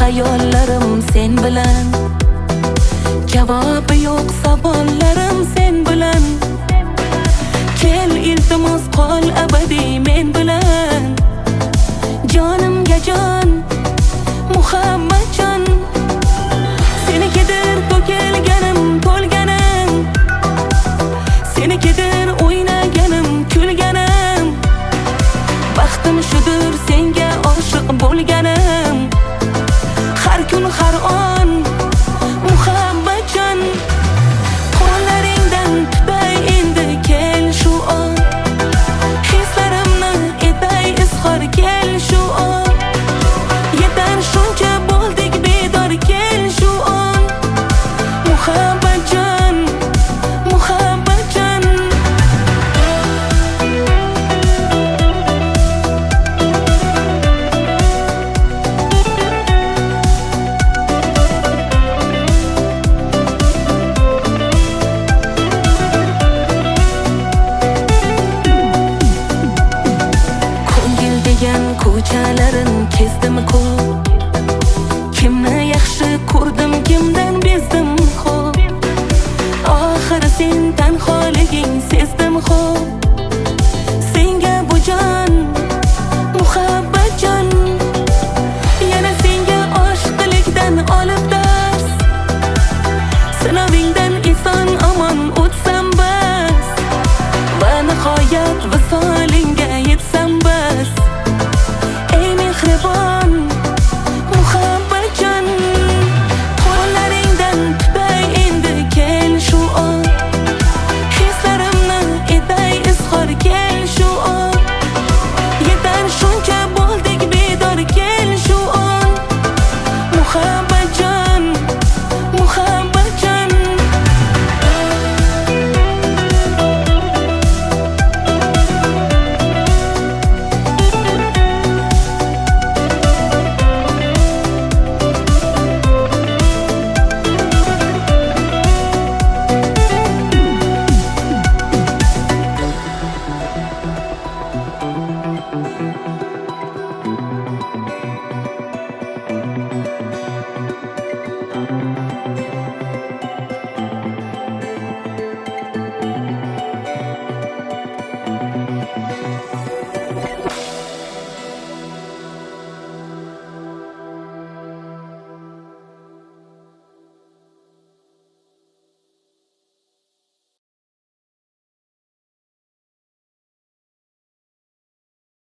hayollarim sen bilan, javobi yo'q savollarim sen bilan. Kel iltimos qol abadiy men bilan, jonimga jon Muhammadjon. Senikidir to'kilganim to'lganim, senikidir o'ynaganim kulganim. Baxtim shudir senga oshiq bo'lganim, har kun har on